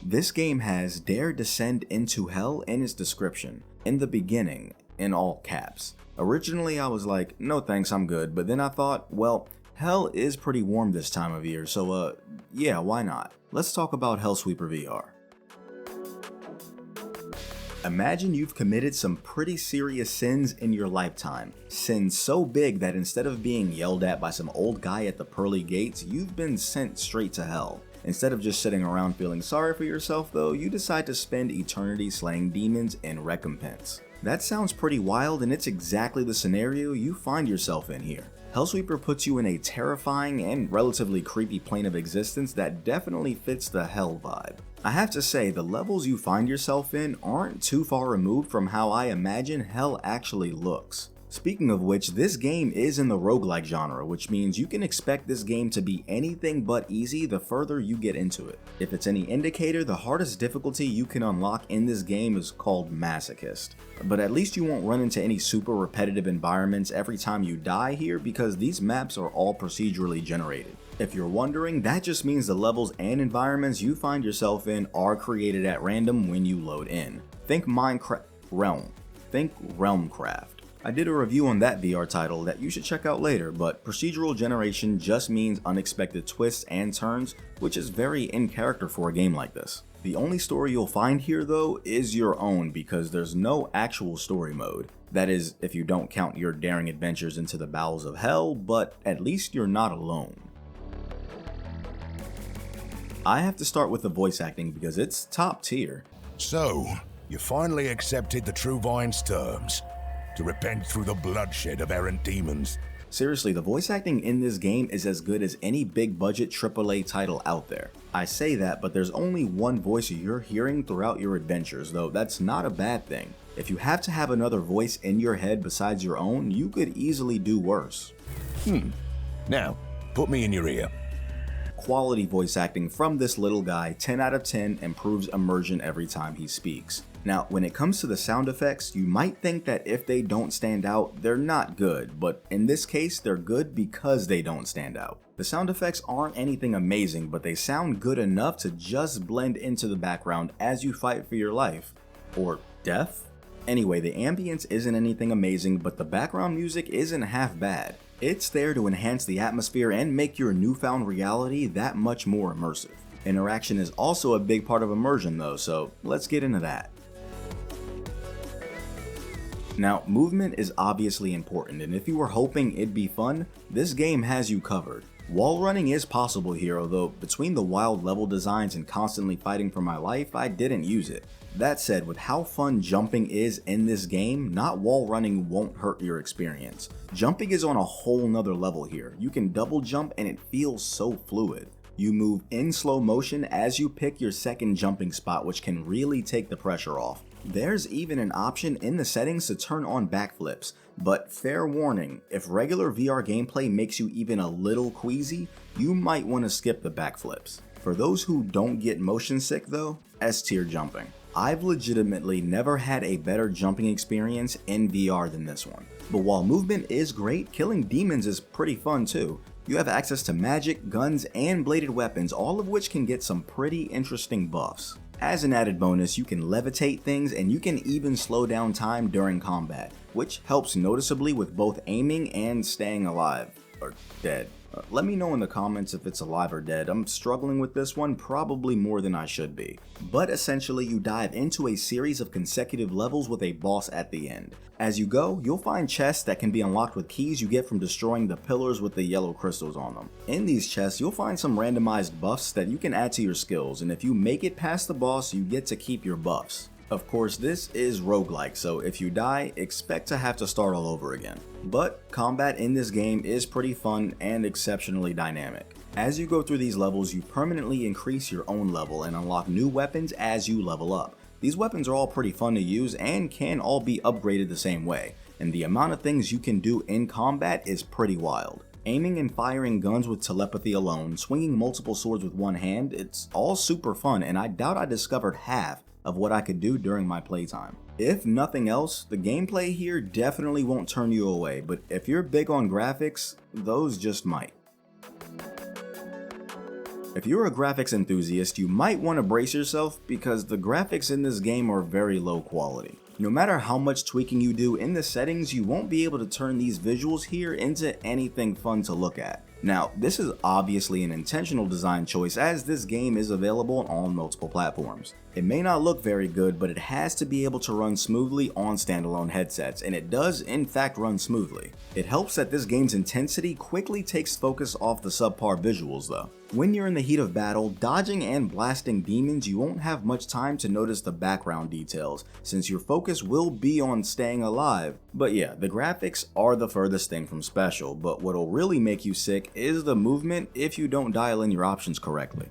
This game has "Dare Descend into Hell" in its description, in the beginning, in all caps. Originally I was like, no thanks, I'm good, but then I thought, well, hell is pretty warm this time of year, so yeah, why not? Let's talk about Hellsweeper VR. Imagine you've committed some pretty serious sins in your lifetime. Sins so big that instead of being yelled at by some old guy at the pearly gates, you've been sent straight to hell. Instead of just sitting around feeling sorry for yourself though, you decide to spend eternity slaying demons in recompense. That sounds pretty wild, and it's exactly the scenario you find yourself in here. Hellsweeper puts you in a terrifying and relatively creepy plane of existence that definitely fits the hell vibe. I have to say, the levels you find yourself in aren't too far removed from how I imagine hell actually looks. Speaking of which, this game is in the roguelike genre, which means you can expect this game to be anything but easy the further you get into it. If it's any indicator, the hardest difficulty you can unlock in this game is called Masochist. But at least you won't run into any super repetitive environments every time you die here, because these maps are all procedurally generated. If you're wondering, that just means the levels and environments you find yourself in are created at random when you load in. Think Realmcraft. I did a review on that VR title that you should check out later, but procedural generation just means unexpected twists and turns, which is very in character for a game like this. The only story you'll find here though is your own, because there's no actual story mode. That is, if you don't count your daring adventures into the bowels of hell, but at least you're not alone. I have to start with the voice acting because it's top tier. So, you finally accepted the True Vine's terms. To repent through the bloodshed of errant demons. Seriously, the voice acting in this game is as good as any big budget AAA title out there. I say that, but there's only one voice you're hearing throughout your adventures, though that's not a bad thing. If you have to have another voice in your head besides your own, you could easily do worse. Now, put me in your ear. Quality voice acting from this little guy, 10 out of 10, improves immersion every time he speaks. Now, when it comes to the sound effects, you might think that if they don't stand out, they're not good, but in this case, they're good because they don't stand out. The sound effects aren't anything amazing, but they sound good enough to just blend into the background as you fight for your life. Or death? Anyway, the ambience isn't anything amazing, but the background music isn't half bad. It's there to enhance the atmosphere and make your newfound reality that much more immersive. Interaction is also a big part of immersion though, so let's get into that. Now, movement is obviously important, and if you were hoping it'd be fun, this game has you covered. Wall running is possible here, although between the wild level designs and constantly fighting for my life, I didn't use it. That said, with how fun jumping is in this game, not wall running won't hurt your experience. Jumping is on a whole nother level here. You can double jump and it feels so fluid. You move in slow motion as you pick your second jumping spot, which can really take the pressure off. There's even an option in the settings to turn on backflips, but fair warning, if regular VR gameplay makes you even a little queasy, you might want to skip the backflips. For those who don't get motion sick though, S-tier jumping. I've legitimately never had a better jumping experience in VR than this one. But while movement is great, killing demons is pretty fun too. You have access to magic, guns, and bladed weapons, all of which can get some pretty interesting buffs. As an added bonus, you can levitate things and you can even slow down time during combat, which helps noticeably with both aiming and staying alive, or dead. Let me know in the comments if it's alive or dead. I'm struggling with this one, probably more than I should be. But essentially, you dive into a series of consecutive levels with a boss at the end. As you go, you'll find chests that can be unlocked with keys you get from destroying the pillars with the yellow crystals on them. In these chests, you'll find some randomized buffs that you can add to your skills, and if you make it past the boss, you get to keep your buffs. Of course, this is roguelike, so if you die, expect to have to start all over again. But combat in this game is pretty fun and exceptionally dynamic. As you go through these levels, you permanently increase your own level and unlock new weapons as you level up. These weapons are all pretty fun to use and can all be upgraded the same way, and the amount of things you can do in combat is pretty wild. Aiming and firing guns with telepathy alone, swinging multiple swords with one hand, it's all super fun, and I doubt I discovered half of what I could do during my playtime. If nothing else, the gameplay here definitely won't turn you away, but if you're big on graphics, those just might. If you're a graphics enthusiast, you might want to brace yourself because the graphics in this game are very low quality. No matter how much tweaking you do in the settings, you won't be able to turn these visuals here into anything fun to look at. Now, this is obviously an intentional design choice as this game is available on multiple platforms. It may not look very good, but it has to be able to run smoothly on standalone headsets, and it does in fact run smoothly. It helps that this game's intensity quickly takes focus off the subpar visuals though. When you're in the heat of battle, dodging and blasting demons, you won't have much time to notice the background details, since your focus will be on staying alive. But yeah, the graphics are the furthest thing from special, but what'll really make you sick is the movement if you don't dial in your options correctly.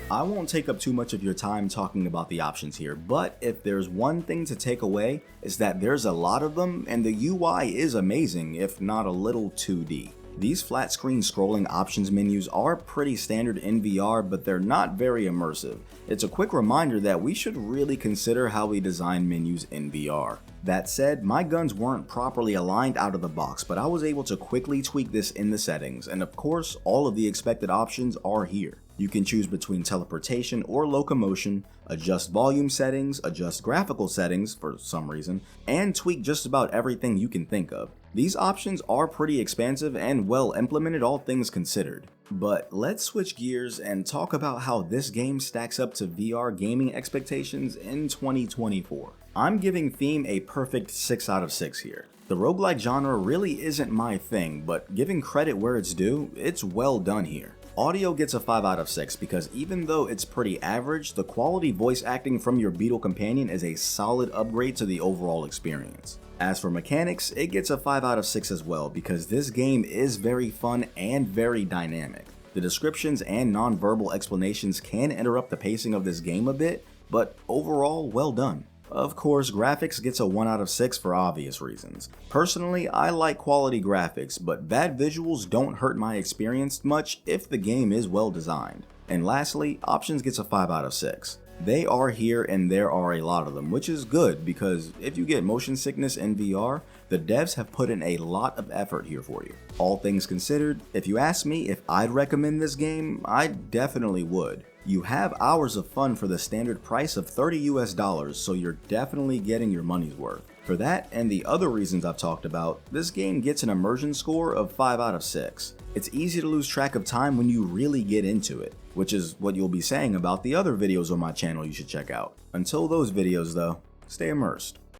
I won't take up too much of your time talking about the options here, but if there's one thing to take away, it's that there's a lot of them and the UI is amazing, if not a little 2D. These flat screen scrolling options menus are pretty standard in VR, but they're not very immersive. It's a quick reminder that we should really consider how we design menus in VR. That said, my guns weren't properly aligned out of the box, but I was able to quickly tweak this in the settings, and of course, all of the expected options are here. You can choose between teleportation or locomotion, adjust volume settings, adjust graphical settings for some reason, and tweak just about everything you can think of. These options are pretty expansive and well implemented, all things considered. But let's switch gears and talk about how this game stacks up to VR gaming expectations in 2024. I'm giving Theme a perfect 6 out of 6 here. The roguelike genre really isn't my thing, but giving credit where it's due, it's well done here. Audio gets a 5 out of 6 because even though it's pretty average, the quality voice acting from your Beetle companion is a solid upgrade to the overall experience. As for mechanics, it gets a 5 out of 6 as well because this game is very fun and very dynamic. The descriptions and non-verbal explanations can interrupt the pacing of this game a bit, but overall, well done. Of course, graphics gets a 1 out of 6 for obvious reasons. Personally, I like quality graphics, but bad visuals don't hurt my experience much if the game is well designed. And lastly, options gets a 5 out of 6. They are here and there are a lot of them, which is good because if you get motion sickness in VR, the devs have put in a lot of effort here for you. All things considered, if you ask me if I'd recommend this game, I definitely would. You have hours of fun for the standard price of $30 US, so you're definitely getting your money's worth. For that and the other reasons I've talked about, this game gets an immersion score of 5 out of 6. It's easy to lose track of time when you really get into it, which is what you'll be saying about the other videos on my channel you should check out. Until those videos though, stay immersed.